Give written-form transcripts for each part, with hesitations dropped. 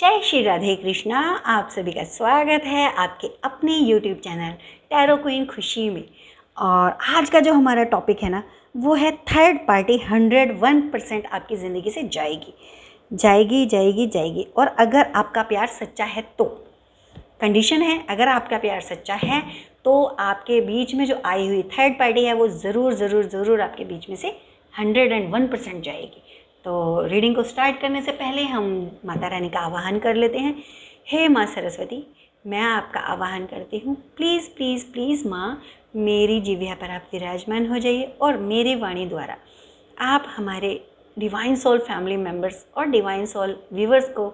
जय श्री राधे कृष्णा। आप सभी का स्वागत है आपके अपने YouTube चैनल टैरो क्वीन खुशी में। और आज का जो हमारा टॉपिक है ना, वो है थर्ड पार्टी 101% आपकी ज़िंदगी से जाएगी जाएगी जाएगी जाएगी। और अगर आपका प्यार सच्चा है तो कंडीशन है, अगर आपका प्यार सच्चा है तो आपके बीच में जो आई हुई थर्ड पार्टी है वो ज़रूर ज़रूर ज़रूर आपके बीच में से 101% जाएगी। तो रीडिंग को स्टार्ट करने से पहले हम माता रानी का आवाहन कर लेते हैं। हे माँ सरस्वती, मैं आपका आवाहन करती हूँ। प्लीज़ प्लीज़ प्लीज़ माँ, मेरी जिह्वा पर आप विराजमान हो जाइए और मेरी वाणी द्वारा आप हमारे डिवाइन सोल फैमिली मेम्बर्स और डिवाइन सोल व्यूवर्स को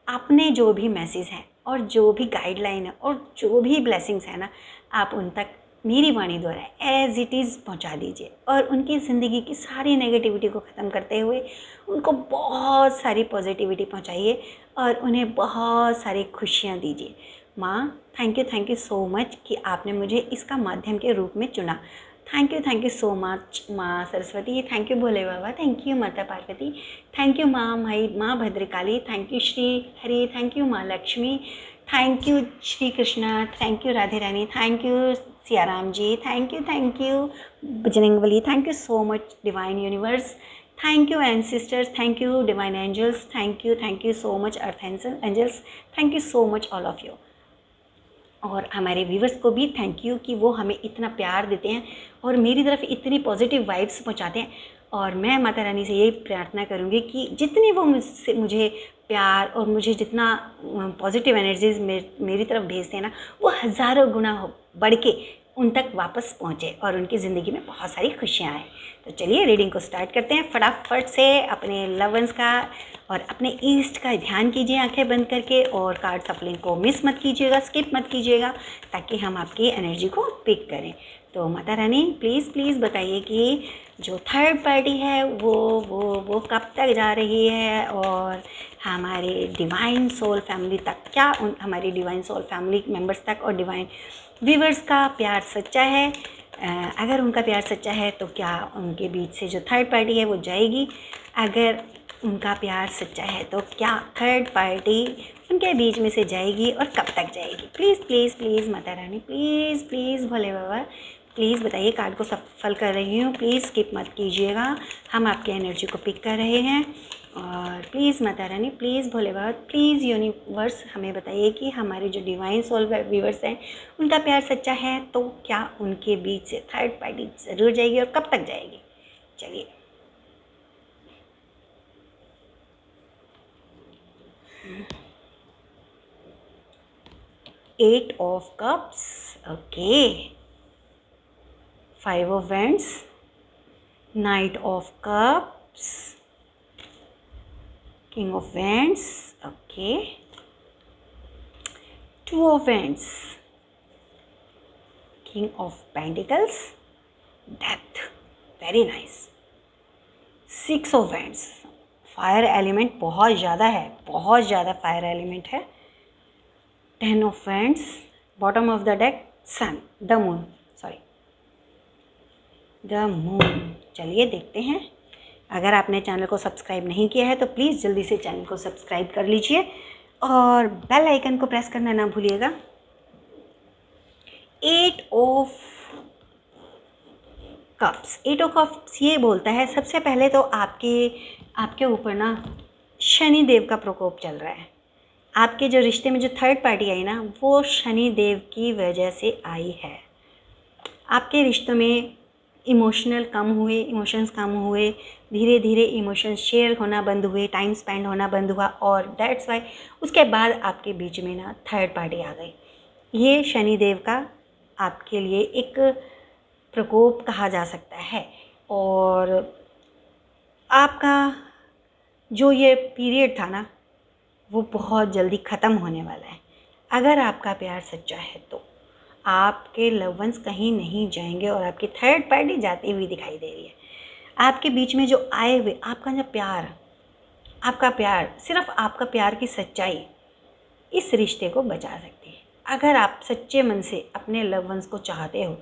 अपने जो भी मैसेज हैं और जो भी गाइडलाइन है और जो भी ब्लेसिंग्स है ना, आप उन तक मेरी वाणी द्वारा एज इट इज़ पहुंचा दीजिए और उनकी ज़िंदगी की सारी नेगेटिविटी को ख़त्म करते हुए उनको बहुत सारी पॉजिटिविटी पहुंचाइए और उन्हें बहुत सारी खुशियां दीजिए। माँ, थैंक यू सो मच कि आपने मुझे इसका माध्यम के रूप में चुना। थैंक यू सो मच माँ Saraswati. Thank you Bhole Baba. Thank you माता पार्वती। थैंक यू माँ Bhadrakali. Thank you Shri Hari. Thank you माँ Lakshmi. Thank you Shri Krishna. Thank you Radhe Rani. Thank you Siyaram ji. Thank you Bajrangbali. Thank you so much divine universe. Thank you ancestors. Thank you divine angels. Thank you so much earth angels. Thank you so much all of you. और हमारे viewers को भी thank you कि वो हमें इतना प्यार देते हैं और मेरी तरफ इतनी पॉजिटिव वाइब्स पहुंचाते हैं। और मैं माता रानी से यही प्रार्थना करूंगी कि जितनी वो मुझे प्यार और मुझे जितना पॉजिटिव एनर्जीज मेरी तरफ भेजते हैं ना, वो हज़ारों गुना बढ़ के उन तक वापस पहुँचे और उनकी ज़िंदगी में बहुत सारी खुशियाँ आए। तो चलिए रीडिंग को स्टार्ट करते हैं। फटाफट से अपने लव वंस का और अपने ईस्ट का ध्यान कीजिए आंखें बंद करके, और कार्ड सफलिंग को मिस मत कीजिएगा, स्किप मत कीजिएगा, ताकि हम आपकी एनर्जी को पिक करें। तो माता रानी प्लीज़ प्लीज़ बताइए कि जो थर्ड पार्टी है वो कब तक जा रही है और हमारे डिवाइन सोल फैमिली तक, क्या हमारी डिवाइन सोल फैमिली मेम्बर्स तक और डिवाइन व्यूवर्स का प्यार सच्चा है। अगर उनका प्यार सच्चा है तो क्या उनके बीच से जो थर्ड पार्टी है वो जाएगी। अगर उनका प्यार सच्चा है तो क्या थर्ड पार्टी उनके बीच में से जाएगी और कब तक जाएगी। Please please please Mata Rani, please please Bhole Baba, please बताइए। कार्ड को सफल कर रही हूँ, प्लीज़ स्किप मत कीजिएगा, हम आपकी एनर्जी को पिक कर रहे हैं। और please Mata Rani, please Bhole Baba, please universe हमें बताइए कि हमारे जो डिवाइन सोल व्यूवर्स हैं उनका प्यार सच्चा है तो क्या उनके बीच से थर्ड पार्टी ज़रूर जाएगी और कब तक जाएगी। चलिए eight of cups, okay, five of wands, knight of cups, king of wands, okay, two of wands, king of pentacles, death, very nice, six of wands, fire element बहुत ज़्यादा है, बहुत ज़्यादा फायर एलिमेंट है, ten of wands, bottom of the deck sun, the moon, sorry the moon. चलिए देखते हैं। अगर आपने चैनल को सब्सक्राइब नहीं किया है तो प्लीज़ जल्दी से चैनल को सब्सक्राइब कर लीजिए और बेल आइकन को प्रेस करना ना भूलिएगा। Eight of cups, eight of cups ये बोलता है सबसे पहले तो आपके ऊपर ना शनि देव का प्रकोप चल रहा है। आपके जो रिश्ते में जो थर्ड पार्टी आई ना, वो शनि देव की वजह से आई है। आपके रिश्तों में इमोशंस कम हुए, धीरे धीरे इमोशंस शेयर होना बंद हुए, टाइम स्पेंड होना बंद हुआ, और दैट्स वाई उसके बाद आपके बीच में ना थर्ड पार्टी आ गई। ये शनिदेव का आपके लिए एक प्रकोप कहा जा सकता है। और आपका जो ये पीरियड था ना, वो बहुत जल्दी ख़त्म होने वाला है। अगर आपका प्यार सच्चा है तो आपके लव वंस कहीं नहीं जाएंगे और आपकी थर्ड पार्टी जाती हुई दिखाई दे रही है। आपके बीच में जो आए हुए आपका जो प्यार, आपका प्यार, सिर्फ आपका प्यार की सच्चाई इस रिश्ते को बचा सकती है। अगर आप सच्चे मन से अपने लव वंस को चाहते हो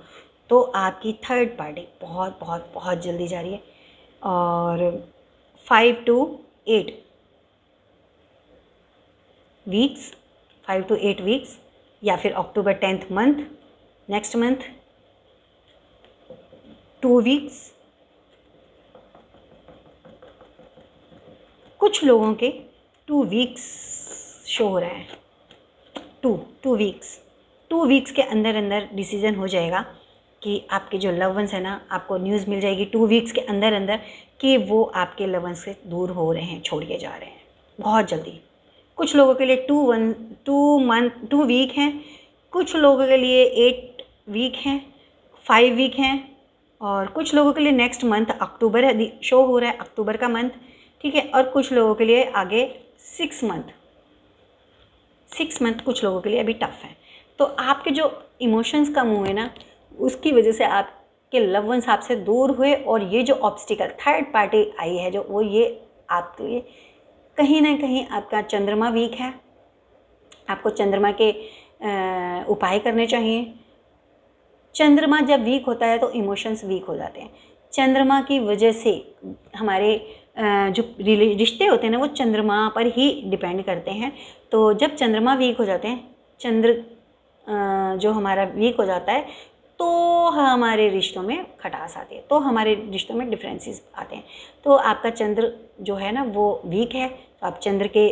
तो आपकी थर्ड पार्टी बहुत बहुत बहुत जल्दी जा रही है। और 5 to 8 वीक्स, 5 to 8 वीक्स, या फिर अक्टूबर 10th month, next month 2 weeks. कुछ लोगों के 2 वीक्स शो हो रहा है, 2 वीक्स। 2 वीक्स के अंदर अंदर डिसीजन हो जाएगा कि आपके जो लव वंस है ना, आपको न्यूज़ मिल जाएगी 2 वीक्स के अंदर अंदर कि वो आपके लव वंस से दूर हो रहे हैं, छोड़ के जा रहे हैं बहुत जल्दी। कुछ लोगों के लिए 2 वीक हैं, कुछ लोगों के लिए 8 वीक हैं, 5 वीक हैं, और कुछ लोगों के लिए नेक्स्ट मंथ अक्टूबर है, शो हो रहा है अक्टूबर का मंथ, ठीक है। और कुछ लोगों के लिए आगे 6 मंथ कुछ लोगों के लिए अभी टफ है। तो आपके जो इमोशंस कम हुए ना, उसकी वजह से आपके लव वंस आपसे दूर हुए, और ये जो ऑब्स्टिकल थर्ड पार्टी आई है जो, वो ये आपके लिए कहीं ना कहीं आपका चंद्रमा वीक है। आपको चंद्रमा के उपाय करने चाहिए। चंद्रमा जब वीक होता है तो इमोशंस वीक हो जाते हैं। चंद्रमा की वजह से हमारे जो रिश्ते होते हैं ना, वो चंद्रमा पर ही डिपेंड करते हैं। तो जब चंद्रमा वीक हो जाते हैं, जो हमारा वीक हो जाता है, तो हमारे रिश्तों में खटास आती है, तो हमारे रिश्तों में डिफरेंसेस आते हैं। तो आपका चंद्र जो है ना वो वीक है, तो आप चंद्र के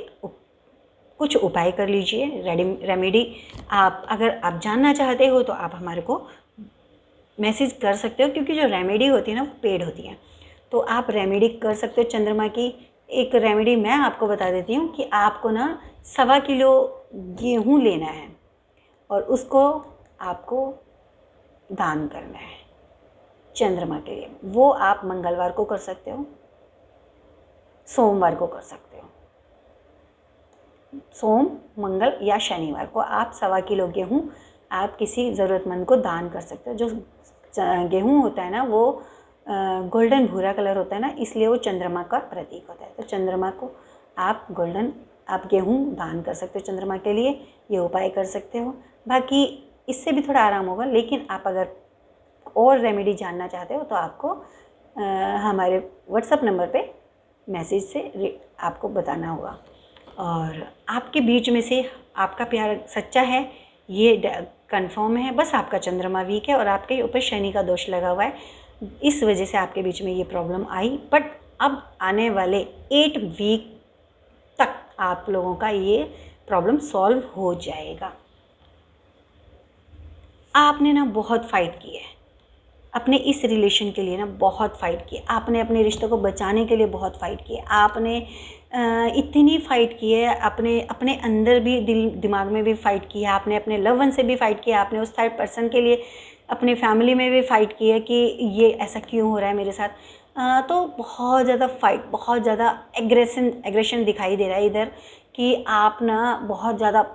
कुछ उपाय कर लीजिए, रेमेडी। अगर आप जानना चाहते हो तो आप हमारे को मैसेज कर सकते हो, क्योंकि जो रेमेडी होती है ना वो पेड होती है, तो आप रेमेडी कर सकते हो चंद्रमा की। एक रेमेडी मैं आपको बता देती हूँ कि आपको ना 1.25 किलो गेहूँ लेना है और उसको आपको दान करना है चंद्रमा के लिए। वो आप मंगलवार को कर सकते हो, सोमवार को कर सकते हो, सोम, मंगल या शनिवार को आप 1.25 किलो गेहूँ आप किसी ज़रूरतमंद को दान कर सकते हो। जो गेहूँ होता है ना वो गोल्डन भूरा कलर होता है ना, इसलिए वो चंद्रमा का प्रतीक होता है। तो चंद्रमा को आप गेहूँ दान कर सकते हो चंद्रमा के लिए, ये उपाय कर सकते हो। बाकी इससे भी थोड़ा आराम होगा, लेकिन आप अगर और रेमेडी जानना चाहते हो तो आपको हमारे व्हाट्सएप नंबर पे मैसेज से आपको बताना होगा। और आपके बीच में से आपका प्यार सच्चा है, ये कंफर्म है। बस आपका चंद्रमा वीक है और आपके ऊपर शनि का दोष लगा हुआ है, इस वजह से आपके बीच में ये प्रॉब्लम आई। बट अब आने वाले 8 वीक तक आप लोगों का ये प्रॉब्लम सॉल्व हो जाएगा। आपने ना बहुत फाइट की है अपने इस रिलेशन के लिए, ना बहुत फ़ाइट की। आपने अपने रिश्तों को बचाने के लिए बहुत फ़ाइट की। आपने इतनी फ़ाइट की है, अपने अंदर भी दिमाग में भी फ़ाइट की है, आपने अपने लव वन से भी फ़ाइट किया, आपने उस थर्ड पर्सन के लिए अपने फैमिली में भी फ़ाइट की है कि ये ऐसा क्यों हो रहा है मेरे साथ। तो बहुत ज़्यादा फ़ाइट, बहुत ज़्यादा एग्रेशन दिखाई दे रहा है इधर कि आप ना बहुत ज़्यादा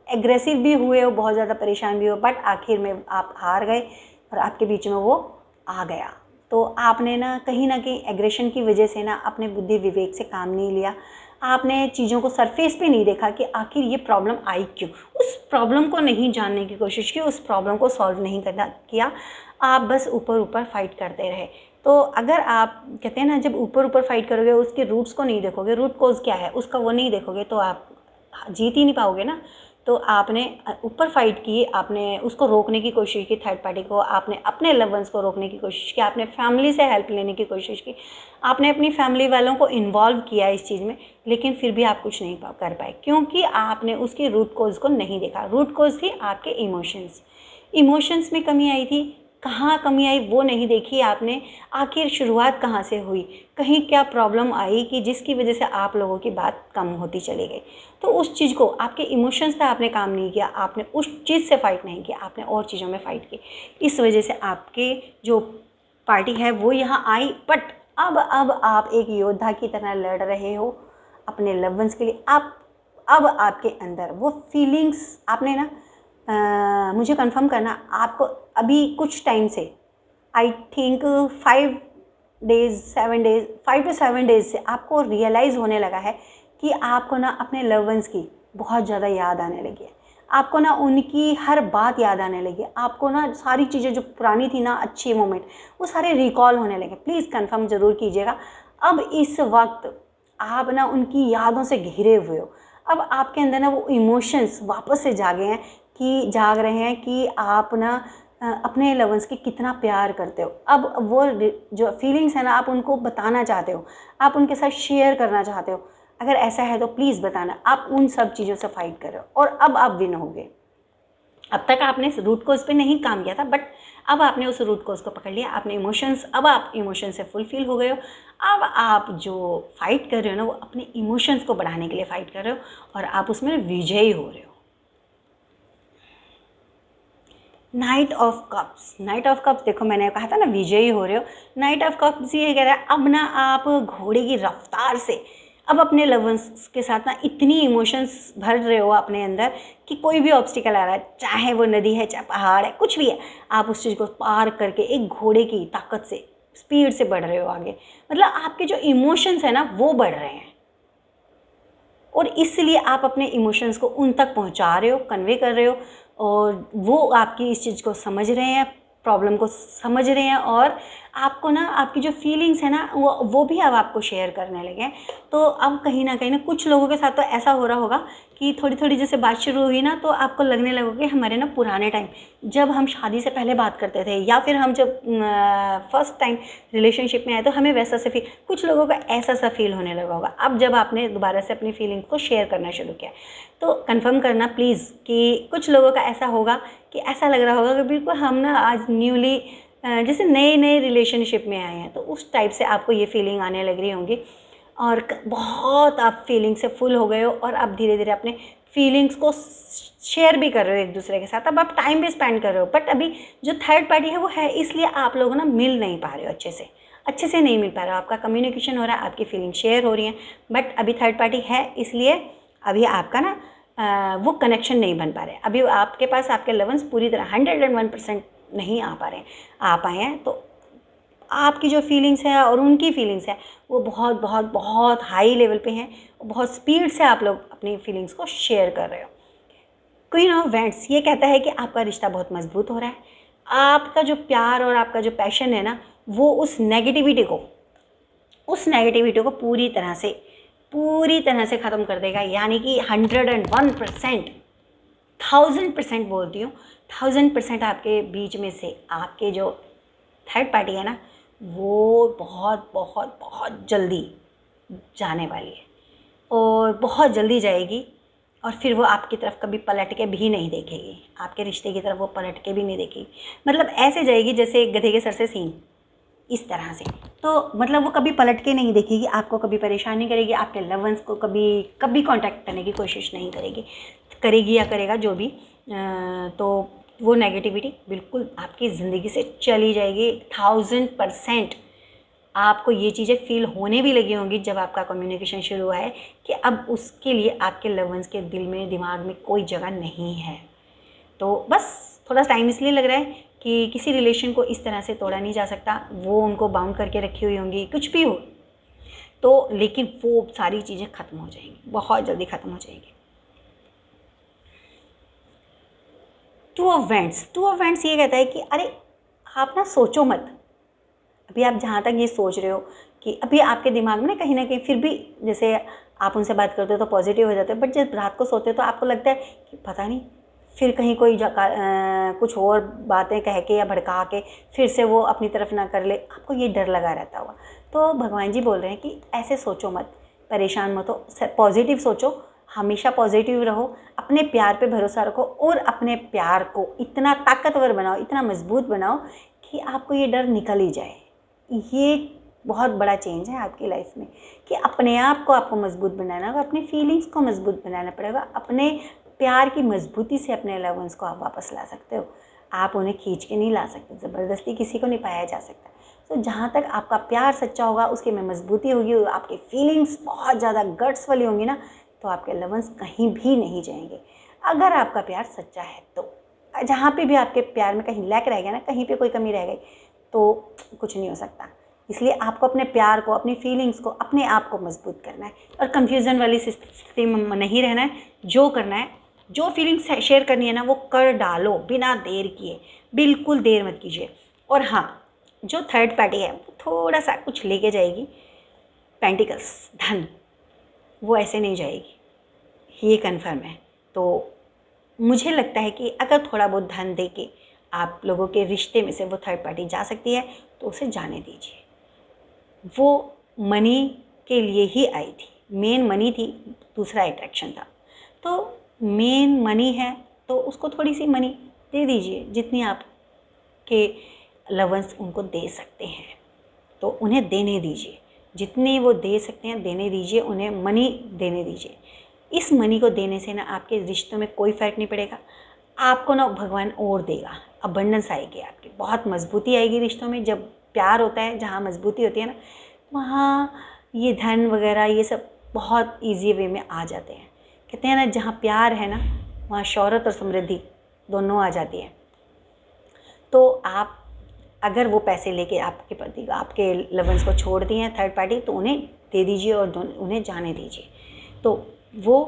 एग्रेसिव भी हुए हो, बहुत ज़्यादा परेशान भी हो, बट आखिर में आप हार गए और आपके बीच में वो आ गया। तो आपने ना कहीं एग्रेशन की वजह से ना अपने बुद्धि विवेक से काम नहीं लिया। आपने चीज़ों को सरफेस पे नहीं देखा कि आखिर ये प्रॉब्लम आई क्यों। उस प्रॉब्लम को नहीं जानने की कोशिश की, उस प्रॉब्लम को सॉल्व नहीं किया। आप बस ऊपर फाइट करते रहे। तो अगर आप कहते हैं ना, जब ऊपर फाइट करोगे, उसके रूट्स को नहीं देखोगे, रूट कॉज क्या है उसका वो नहीं देखोगे, तो आप जीत ही नहीं पाओगे ना। तो आपने ऊपर फाइट की, आपने उसको रोकने की कोशिश की, थर्ड पार्टी को, आपने अपने लव वंस को रोकने की कोशिश की, आपने फैमिली से हेल्प लेने की कोशिश की, आपने अपनी फैमिली वालों को इन्वॉल्व किया इस चीज़ में, लेकिन फिर भी आप कुछ नहीं कर पाए, क्योंकि आपने उसकी रूट कोज को नहीं देखा। रूट कोज थी आपके इमोशंस में कमी आई थी। कहाँ कमी आई वो नहीं देखी आपने। आखिर शुरुआत कहाँ से हुई, कहीं क्या प्रॉब्लम आई कि जिसकी वजह से आप लोगों की बात कम होती चली गई। तो उस चीज़ को, आपके इमोशंस पे आपने काम नहीं किया, आपने उस चीज़ से फ़ाइट नहीं किया, आपने और चीज़ों में फ़ाइट की। इस वजह से आपके जो पार्टी है वो यहाँ आई। बट अब आप एक योद्धा की तरह लड़ रहे हो अपने लव वंस के लिए। अब आपके अंदर वो फीलिंग्स, आपने ना मुझे कंफर्म करना, आपको अभी कुछ टाइम से, आई थिंक 5 to 7 डेज से आपको रियलाइज़ होने लगा है कि आपको ना अपने लव वंस की बहुत ज़्यादा याद आने लगी है। आपको ना उनकी हर बात याद आने लगी है। आपको ना सारी चीज़ें जो पुरानी थी ना, अच्छी मोमेंट, वो सारे रिकॉल होने लगे। प्लीज़ कंफर्म ज़रूर कीजिएगा। अब इस वक्त आप ना उनकी यादों से घिरे हुए हो। अब आपके अंदर ना वो इमोशंस वापस से जाग रहे हैं कि आप ना अपने लव वंस के कितना प्यार करते हो। अब वो जो फीलिंग्स है ना, आप उनको बताना चाहते हो, आप उनके साथ शेयर करना चाहते हो। अगर ऐसा है तो प्लीज़ बताना। आप उन सब चीज़ों से फाइट कर रहे हो और अब आप विन होगे। अब तक आपने इस रूट कोज पे नहीं काम किया था, बट अब आपने उस रूट कोज को पकड़ लिया। आपने इमोशंस, अब आप इमोशन से फुलफिल हो गए हो। अब आप जो फाइट कर रहे हो ना, वो अपने इमोशंस को बढ़ाने के लिए फाइट कर रहे हो और आप उसमें विजयी हो रहे हो। Night of cups, night of cups, देखो मैंने कहा था ना विजयी हो रहे हो। नाइट ऑफ कप्स ये कह रहा है अब ना आप घोड़े की रफ्तार से अब अपने लव वंस के साथ ना इतनी इमोशंस भर रहे हो अपने अंदर कि कोई भी ऑब्स्टिकल आ रहा है, चाहे वो नदी है, चाहे पहाड़ है, कुछ भी है, आप उस चीज़ को पार करके एक घोड़े की ताकत से स्पीड से बढ़ रहे हो आगे। मतलब आपके जो इमोशंस है ना वो बढ़ रहे हैं और इसलिए आप अपने इमोशंस को उन तक पहुंचा रहे हो, कन्वे कर रहे हो और वो आपकी इस चीज़ को समझ रहे हैं, प्रॉब्लम को समझ रहे हैं और आपको ना आपकी जो फीलिंग्स है ना वो भी अब आपको शेयर करने लगे हैं। तो अब कहीं ना कुछ लोगों के साथ तो ऐसा हो रहा होगा कि थोड़ी थोड़ी जैसे बात शुरू हुई ना, तो आपको लगने लगा कि हमारे ना पुराने टाइम जब हम शादी से पहले बात करते थे या फिर हम जब फर्स्ट टाइम रिलेशनशिप में आए तो हमें वैसा सा फील, कुछ लोगों का ऐसा सा फील होने लगा होगा अब जब आपने दोबारा से अपनी फीलिंग्स को शेयर करना शुरू किया। तो कंफर्म करना प्लीज़ कि कुछ लोगों का ऐसा होगा कि ऐसा लग रहा होगा कि बिल्कुल हम ना आज न्यूली जैसे नए नए रिलेशनशिप में आए हैं, तो उस टाइप से आपको ये फीलिंग आने लग रही होंगी और बहुत आप फीलिंग से फुल हो गए हो और आप धीरे धीरे अपने फीलिंग्स को शेयर भी कर रहे हो एक दूसरे के साथ। अब आप टाइम भी स्पेंड कर रहे हो, बट अभी जो थर्ड पार्टी है वो है, इसलिए आप लोग ना मिल नहीं पा रहे हो, अच्छे से नहीं मिल पा रहा हो। आपका कम्युनिकेशन हो रहा है, आपकी फीलिंग शेयर हो रही हैं, बट अभी थर्ड पार्टी है, इसलिए अभी आपका ना वो कनेक्शन नहीं बन पा रहे। अभी आपके पास आपके लवंस पूरी तरह 101% नहीं आ पा रहे हैं। आ पाए हैं तो आपकी जो फीलिंग्स है और उनकी फीलिंग्स है वो बहुत बहुत बहुत हाई लेवल पे हैं, बहुत स्पीड से आप लोग अपनी फीलिंग्स को शेयर कर रहे हो। क्वीन ऑफ वैंड्स ये कहता है कि आपका रिश्ता बहुत मजबूत हो रहा है। आपका जो प्यार और आपका जो पैशन है ना, वो उस नेगेटिविटी को पूरी तरह से ख़त्म कर देगा। यानी कि 101%, 1000% बोलती हूँ, 1000% आपके बीच में से आपके जो थर्ड पार्टी है ना, वो बहुत बहुत बहुत जल्दी जाने वाली है और बहुत जल्दी जाएगी और फिर वो आपकी तरफ कभी पलट के भी नहीं देखेगी, आपके रिश्ते की तरफ वो पलट के भी नहीं देखेगी। मतलब ऐसे जाएगी जैसे गधे के सर से सींग, इस तरह से। तो मतलब वो कभी पलट के नहीं देखेगी, आपको कभी परेशान नहीं करेगी, आपके लव वंस को कभी कांटेक्ट करने की कोशिश नहीं करेगी या करेगा जो भी। तो वो नेगेटिविटी बिल्कुल आपकी ज़िंदगी से चली जाएगी। 1000% आपको ये चीज़ें फील होने भी लगी होंगी जब आपका कम्युनिकेशन शुरू हुआ है कि अब उसके लिए आपके लव वंस के दिल में, दिमाग में कोई जगह नहीं है। तो बस थोड़ा टाइम इसलिए लग रहा है कि किसी रिलेशन को इस तरह से तोड़ा नहीं जा सकता, वो उनको बाउंड करके रखी हुई होंगी, कुछ भी हो तो, लेकिन वो सारी चीज़ें ख़त्म हो जाएंगी, बहुत जल्दी ख़त्म हो जाएंगी। टू ऑफ वैंड्स ये कहता है कि अरे आप ना सोचो मत। अभी आप जहाँ तक ये सोच रहे हो कि अभी आपके दिमाग में ना कहीं फिर भी, जैसे आप उनसे बात करते हो तो पॉजिटिव हो जाते हो, बट जब रात को सोते हो तो आपको लगता है कि पता नहीं फिर कहीं कोई कुछ और बातें कह के या भड़का के फिर से वो अपनी तरफ ना कर ले, आपको ये डर लगा रहता होगा। तो भगवान जी बोल रहे हैं कि ऐसे सोचो मत, परेशान मत हो, पॉजिटिव सोचो, हमेशा पॉजिटिव रहो, अपने प्यार पे भरोसा रखो और अपने प्यार को इतना ताकतवर बनाओ, इतना मजबूत बनाओ कि आपको ये डर निकल ही जाए। ये बहुत बड़ा चेंज है आपकी लाइफ में कि अपने आप को आपको मजबूत बनाना होगा, अपनी फीलिंग्स को मजबूत बनाना पड़ेगा। अपने प्यार की मजबूती से अपने लव वंस को आप वापस ला सकते हो, आप उन्हें खींच के नहीं ला सकते, ज़बरदस्ती किसी को नहीं पाया जा सकता। तो जहाँ तक आपका प्यार सच्चा होगा, उसके में मजबूती होगी, आपकी फीलिंग्स बहुत ज़्यादा गट्स वाली होंगी ना, तो आपके लव वंस कहीं भी नहीं जाएंगे। अगर आपका प्यार सच्चा है तो जहाँ पे भी आपके प्यार में कहीं लैक रह गया ना, कहीं पे कोई कमी रह गई तो कुछ नहीं हो सकता। इसलिए आपको अपने प्यार को, अपनी फीलिंग्स को, अपने आप को मजबूत करना है और कंफ्यूजन वाली स्थिति में नहीं रहना है। जो करना है, जो फीलिंग्स शेयर करनी है ना, वो कर डालो बिना देर किए, बिल्कुल देर मत कीजिए। और हाँ, जो थर्ड पार्टी है वो थोड़ा सा कुछ लेके जाएगी, पेंटिकल्स, धन, वो ऐसे नहीं जाएगी, ये कन्फर्म है। तो मुझे लगता है कि अगर थोड़ा बहुत धन दे के आप लोगों के रिश्ते में से वो थर्ड पार्टी जा सकती है तो उसे जाने दीजिए। वो मनी के लिए ही आई थी, मेन मनी थी, दूसरा अट्रैक्शन था। तो मेन मनी है तो उसको थोड़ी सी मनी दे दीजिए, जितनी आपके लवर्स उनको दे सकते हैं तो उन्हें देने दीजिए, जितनी वो दे सकते हैं देने दीजिए, उन्हें मनी देने दीजिए। इस मनी को देने से ना आपके रिश्तों में कोई फ़र्क नहीं पड़ेगा, आपको ना भगवान और देगा, अबंडेंस आएगी आपकी, बहुत मजबूती आएगी रिश्तों में। जब प्यार होता है, जहाँ मजबूती होती है ना, वहाँ ये धन वगैरह ये सब बहुत ईजी वे में आ जाते हैं। कहते हैं ना, जहाँ प्यार है ना वहाँ शौहरत और समृद्धि दोनों आ जाती है। तो आप अगर वो पैसे लेके आपके पति आपके लवर्स को छोड़ दिए हैं थर्ड पार्टी, तो उन्हें दे दीजिए और उन्हें जाने दीजिए। तो वो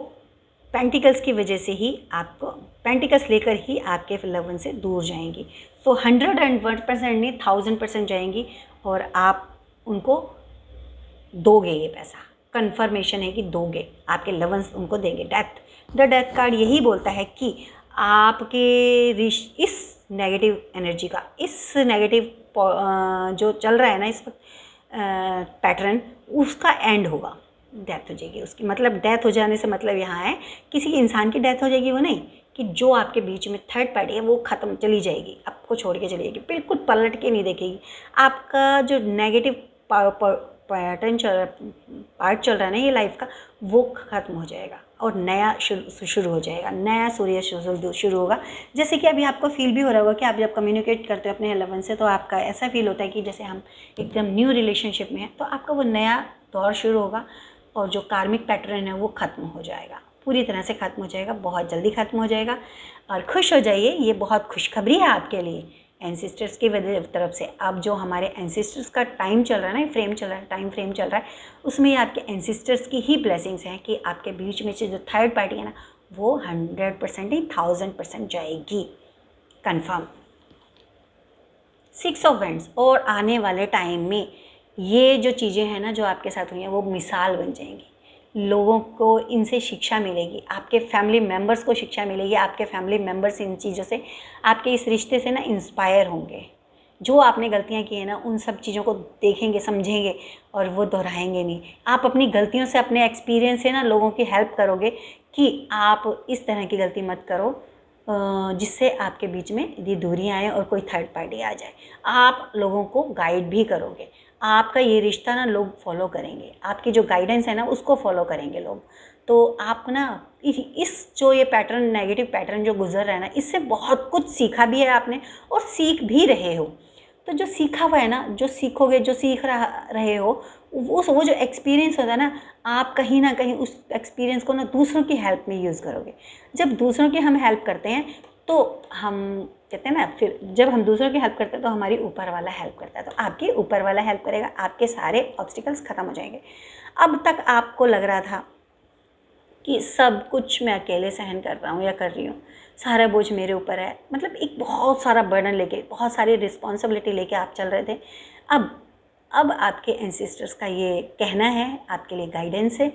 पेंटिकल्स की वजह से ही आपको पेंटिकल्स लेकर ही आपके लवन से दूर जाएंगी। तो 101% नहीं 1000% जाएंगी और आप उनको दोगे, ये पैसा कन्फर्मेशन है कि दोगे, आपके लवंस उनको देंगे। द डेथ कार्ड यही बोलता है कि आपके इस नेगेटिव एनर्जी का, इस नेगेटिव जो चल रहा है ना इस वक्त पैटर्न, उसका एंड होगा, डेथ हो जाएगी उसकी। मतलब डेथ हो जाने से मतलब यहाँ है किसी इंसान की डेथ हो जाएगी, वो नहीं कि जो आपके बीच में थर्ड पार्टी है वो ख़त्म, चली जाएगी, आपको छोड़ के चली जाएगी, बिल्कुल पलट के नहीं देखेगी। आपका जो नेगेटिव पैटर्न पार्ट चल रहा है ना ये लाइफ का, वो ख़त्म हो जाएगा और नया शुरू हो जाएगा, नया सूर्य शुरू होगा। जैसे कि अभी आपको फील भी हो रहा होगा कि आप जब कम्युनिकेट करते हो अपने लवन से तो आपका ऐसा फील होता है कि जैसे हम एकदम न्यू रिलेशनशिप में हैं। तो आपका वो नया दौर शुरू होगा और जो कार्मिक पैटर्न है वो ख़त्म हो जाएगा, पूरी तरह से ख़त्म हो जाएगा, बहुत जल्दी ख़त्म हो जाएगा। और खुश हो जाइए, ये बहुत खुशखबरी है आपके लिए एंसेस्टर्स की तरफ से। अब जो हमारे एंसेस्टर्स का टाइम चल रहा है ना, फ्रेम चल रहा है, टाइम फ्रेम चल रहा है, उसमें ये आपके एंसेस्टर्स की ही ब्लेसिंग्स हैं कि आपके बीच में से जो थर्ड पार्टी है ना वो 100% नहीं 1000% जाएगी, कन्फर्म। 6 ऑफ वैंड्स, और आने वाले टाइम में ये जो चीज़ें हैं ना जो आपके साथ हुई हैं वो मिसाल बन जाएंगी, लोगों को इनसे शिक्षा मिलेगी, आपके फैमिली मेम्बर्स को शिक्षा मिलेगी, आपके फैमिली मेम्बर्स इन चीज़ों से, आपके इस रिश्ते से ना इंस्पायर होंगे। जो आपने गलतियां की हैं ना उन सब चीज़ों को देखेंगे, समझेंगे और वो दोहराएंगे नहीं। आप अपनी गलतियों से, अपने एक्सपीरियंस से ना लोगों की हेल्प करोगे कि आप इस तरह की गलती मत करो जिससे आपके बीच में यदि दूरियां आए और कोई थर्ड पार्टी आ जाए। आप लोगों को गाइड भी करोगे, आपका ये रिश्ता ना लोग फॉलो करेंगे, आपकी जो गाइडेंस है ना उसको फॉलो करेंगे लोग। तो आप ना इस जो ये पैटर्न, नेगेटिव पैटर्न जो गुजर रहा है ना, इससे बहुत कुछ सीखा भी है आपने और सीख भी रहे हो। तो जो सीखा हुआ है ना, जो सीखोगे, जो सीख रहे हो, वो जो एक्सपीरियंस होता है ना, आप कहीं ना कहीं उस एक्सपीरियंस को ना दूसरों की हेल्प में यूज़ करोगे। जब दूसरों की हम हेल्प करते हैं तो हम कहते हैं ना, फिर जब हम दूसरों की हेल्प करते हैं तो हमारी ऊपर वाला हेल्प करता है, तो आपके ऊपर वाला हेल्प करेगा, आपके सारे ऑब्स्टिकल्स ख़त्म हो जाएंगे। अब तक आपको लग रहा था कि सब कुछ मैं अकेले सहन कर रहा हूँ या कर रही हूँ, सारा बोझ मेरे ऊपर है, मतलब एक बहुत सारा बर्डन लेके, बहुत सारी रिस्पॉन्सिबिलिटी लेके आप चल रहे थे। अब आपके एंसेस्टर्स का ये कहना है, आपके लिए गाइडेंस है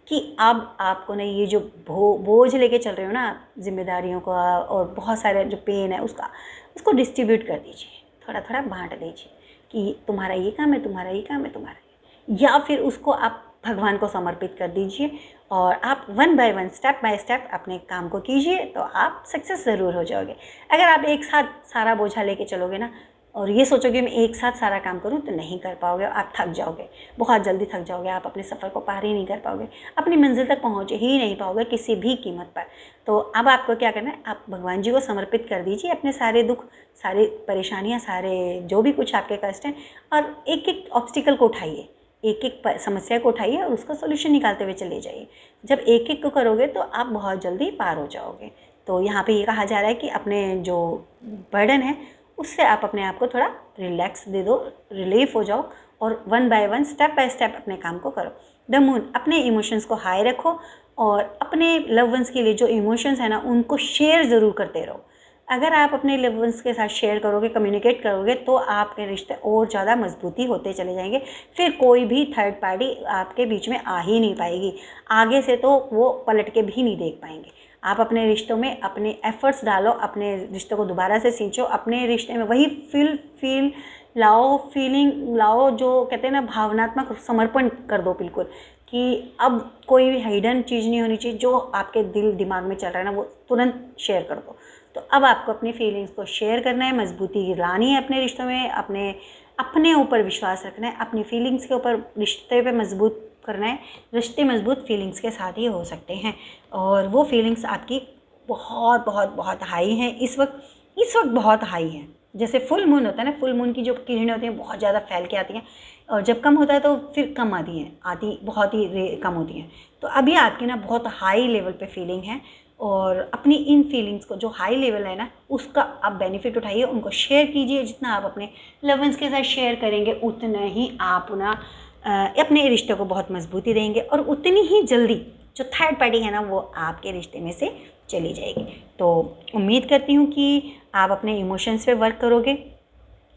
कि अब आपको ना ये जो बोझ लेके चल रहे हो ना जिम्मेदारियों का और बहुत सारे जो पेन है उसको डिस्ट्रीब्यूट कर दीजिए, थोड़ा थोड़ा बांट दीजिए कि तुम्हारा ये काम है, तुम्हारा ये काम है, तुम्हारा ये, या फिर उसको आप भगवान को समर्पित कर दीजिए और आप 1 बाय 1 स्टेप बाय स्टेप अपने काम को कीजिए तो आप सक्सेस ज़रूर हो जाओगे। अगर आप एक साथ सारा बोझा लेके चलोगे ना और ये सोचोगे मैं एक साथ सारा काम करूं तो नहीं कर पाओगे, आप थक जाओगे, बहुत जल्दी थक जाओगे, आप अपने सफ़र को पार ही नहीं कर पाओगे, अपनी मंजिल तक पहुंच ही नहीं पाओगे किसी भी कीमत पर। तो अब आपको क्या करना है, आप भगवान जी को समर्पित कर दीजिए अपने सारे दुख, सारी परेशानियाँ, सारे जो भी कुछ आपके कष्ट हैं, और एक एक ऑब्स्टिकल को उठाइए, एक एक समस्या को उठाइए और उसका सोल्यूशन निकालते हुए चले जाइए। जब एक एक को करोगे तो आप बहुत जल्दी पार हो जाओगे। तो यहाँ पे ये कहा जा रहा है कि अपने जो बर्डन है उससे आप अपने आप को थोड़ा रिलैक्स दे दो, रिलीफ हो जाओ और 1 बाय 1 स्टेप बाय स्टेप अपने काम को करो। द मून, अपने इमोशंस को हाई रखो और अपने लव वंस के लिए जो इमोशंस है ना उनको शेयर ज़रूर करते रहो। अगर आप अपने लव वंस के साथ शेयर करोगे, कम्युनिकेट करोगे, तो आपके रिश्ते और ज़्यादा मजबूती होते चले जाएंगे। फिर कोई भी थर्ड पार्टी आपके बीच में आ ही नहीं पाएगी। आगे से तो वो पलट के भी नहीं देख पाएंगे। आप अपने रिश्तों में अपने एफर्ट्स डालो, अपने रिश्तों को दोबारा से सींचो, अपने रिश्ते में वही फील लाओ, फीलिंग लाओ जो कहते हैं ना, भावनात्मक समर्पण कर दो बिल्कुल, कि अब कोई भी हिडन चीज़ नहीं होनी चाहिए। जो आपके दिल दिमाग में चल रहा है ना, वो तुरंत शेयर कर दो। तो अब आपको अपनी फीलिंग्स को शेयर करना है, मजबूती लानी है अपने रिश्तों में, अपने ऊपर विश्वास रखना है, अपनी फीलिंग्स के ऊपर रिश्ते पे मजबूत करना है। रिश्ते मजबूत फीलिंग्स के साथ ही हो सकते हैं, और वो फीलिंग्स आपकी बहुत बहुत बहुत हाई हैं इस वक्त बहुत हाई हैं। जैसे फुल मून होता है ना, फुल मून की जो किरणें होती हैं बहुत ज़्यादा फैल के आती हैं, और जब कम होता है तो फिर कम आती बहुत ही कम होती हैं। तो अभी आपकी ना बहुत हाई लेवल पे फीलिंग है, और अपनी इन फीलिंग्स को जो हाई लेवल है ना, उसका आप बेनिफिट उठाइए, उनको शेयर कीजिए। जितना आप अपने लव वंस के साथ शेयर करेंगे, उतना ही आप ना अपने रिश्ते को बहुत मजबूती देंगे, और उतनी ही जल्दी जो थर्ड पार्टी है ना, वो आपके रिश्ते में से चली जाएगी। तो उम्मीद करती हूँ कि आप अपने इमोशंस पे वर्क करोगे,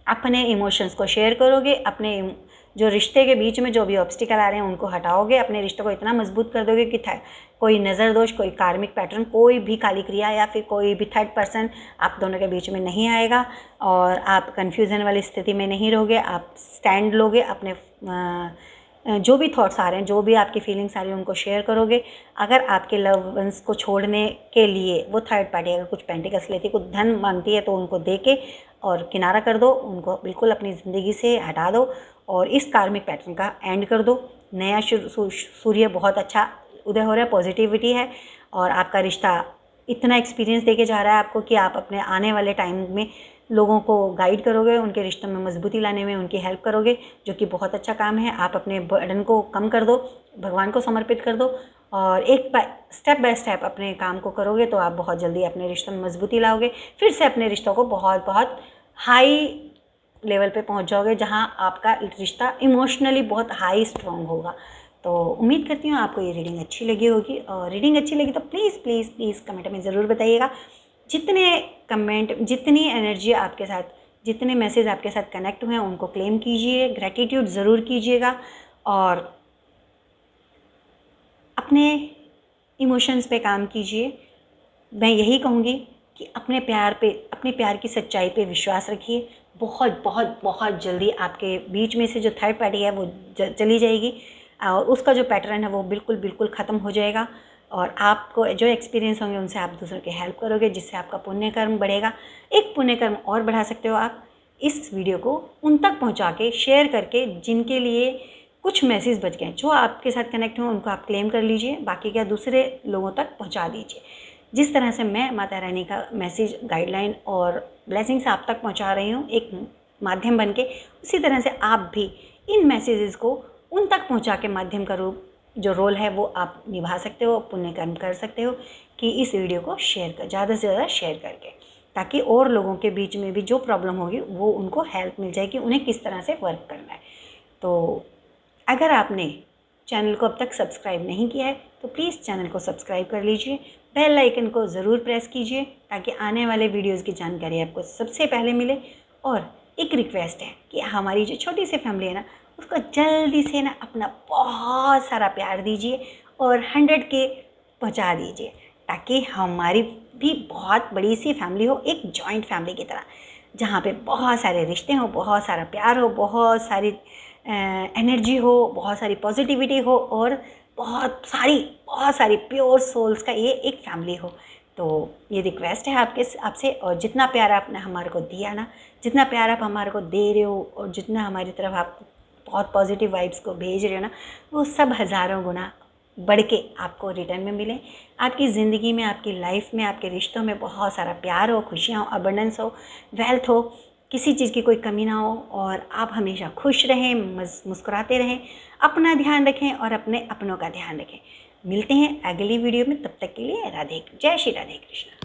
अपने इमोशंस को शेयर करोगे, अपने जो रिश्ते के बीच में जो भी ऑब्स्टिकल आ रहे हैं उनको हटाओगे, अपने रिश्ते को इतना मजबूत कर दोगे कि कोई नज़र दोष, कोई कार्मिक पैटर्न, कोई भी काली क्रिया या फिर कोई भी थर्ड पर्सन आप दोनों के बीच में नहीं आएगा, और आप कन्फ्यूज़न वाली स्थिति में नहीं रहोगे। आप स्टैंड लोगे, अपने जो भी थॉट्स आ रहे हैं, जो भी आपकी फीलिंग्स आ रही हैं, उनको शेयर करोगे। अगर आपके लव वंस को छोड़ने के लिए वो थर्ड पार्टी अगर कुछ पेंटिकल्स लेती है, कुछ धन मांगती है, तो उनको दे के और किनारा कर दो, उनको बिल्कुल अपनी ज़िंदगी से हटा दो, और इस कार्मिक पैटर्न का एंड कर दो। नया सूर्य बहुत अच्छा उदय हो रहा है, पॉजिटिविटी है, और आपका रिश्ता इतना एक्सपीरियंस देके जा रहा है आपको कि आप अपने आने वाले टाइम में लोगों को गाइड करोगे, उनके रिश्तों में मजबूती लाने में उनकी हेल्प करोगे, जो कि बहुत अच्छा काम है। आप अपने बर्डन को कम कर दो, भगवान को समर्पित कर दो, और स्टेप बाय स्टेप अपने काम को करोगे, तो आप बहुत जल्दी अपने रिश्तों में मजबूती लाओगे। फिर से अपने रिश्तों को बहुत बहुत हाई लेवल पे पहुंच जाओगे, जहां आपका रिश्ता इमोशनली बहुत हाई स्ट्रॉन्ग होगा। तो उम्मीद करती हूँ आपको ये रीडिंग अच्छी लगी होगी, और रीडिंग अच्छी लगी तो प्लीज़ प्लीज़ प्लीज़ कमेंट में ज़रूर बताइएगा। जितने कमेंट, जितनी एनर्जी आपके साथ, जितने मैसेज आपके साथ कनेक्ट हुए हैं, उनको क्लेम कीजिए, ग्रैटिट्यूड ज़रूर कीजिएगा, और अपने इमोशंस पे काम कीजिए। मैं यही कहूँगी कि अपने प्यार की सच्चाई पे विश्वास रखिए। बहुत बहुत बहुत जल्दी आपके बीच में से जो थर्ड पार्टी है वो चली जाएगी, और उसका जो पैटर्न है वो बिल्कुल बिल्कुल ख़त्म हो जाएगा, और आपको जो एक्सपीरियंस होंगे उनसे आप दूसरों की हेल्प करोगे, जिससे आपका पुण्य कर्म बढ़ेगा। एक पुण्य कर्म और बढ़ा सकते हो आप, इस वीडियो को उन तक पहुँचा के, शेयर करके, जिनके लिए कुछ मैसेज बच गए, जो आपके साथ कनेक्ट हुए, उनको आप क्लेम कर लीजिए, बाकी क्या दूसरे लोगों तक पहुँचा दीजिए। जिस तरह से मैं माता रानी का मैसेज, गाइडलाइन और ब्लेसिंग्स आप तक पहुंचा रही हूँ एक माध्यम बन के, उसी तरह से आप भी इन मैसेजेस को उन तक पहुंचा के माध्यम का रूप, जो रोल है वो आप निभा सकते हो, पुण्य कर्म कर सकते हो, कि इस वीडियो को शेयर कर, ज़्यादा से ज़्यादा शेयर करके, ताकि और लोगों के बीच में भी जो प्रॉब्लम होगी वो उनको हेल्प मिल जाए कि उन्हें किस तरह से वर्क करना है। तो अगर आपने चैनल को अब तक सब्सक्राइब नहीं किया है तो प्लीज़ चैनल को सब्सक्राइब कर लीजिए, बेल आइकन को ज़रूर प्रेस कीजिए, ताकि आने वाले वीडियोस की जानकारी आपको सबसे पहले मिले। और एक रिक्वेस्ट है कि हमारी जो छोटी सी फैमिली है ना, उसको जल्दी से ना अपना बहुत सारा प्यार दीजिए, और 100K पहुंचा दीजिए, ताकि हमारी भी बहुत बड़ी सी फैमिली हो, एक जॉइंट फैमिली की तरह, जहाँ पे बहुत सारे रिश्ते हो, बहुत सारा प्यार हो, बहुत सारी एनर्जी हो, बहुत सारी पॉजिटिविटी हो, और बहुत सारी प्योर सोल्स का ये एक फैमिली हो। तो ये रिक्वेस्ट है आपसे, और जितना प्यार आपने हमारे को दिया ना, जितना प्यार आप हमारे को दे रहे हो, और जितना हमारी तरफ आप बहुत पॉजिटिव वाइब्स को भेज रहे हो ना, वो सब हज़ारों गुना बढ़ के आपको रिटर्न में मिले। आपकी ज़िंदगी में, आपकी लाइफ में, आपके रिश्तों में बहुत सारा प्यार हो, खुशियाँ हो, अबंडेंस हो, वेल्थ हो, किसी चीज़ की कोई कमी ना हो, और आप हमेशा खुश रहें, मुस्कुराते रहें, अपना ध्यान रखें और अपने अपनों का ध्यान रखें। मिलते हैं अगली वीडियो में, तब तक के लिए जय श्री राधे कृष्ण।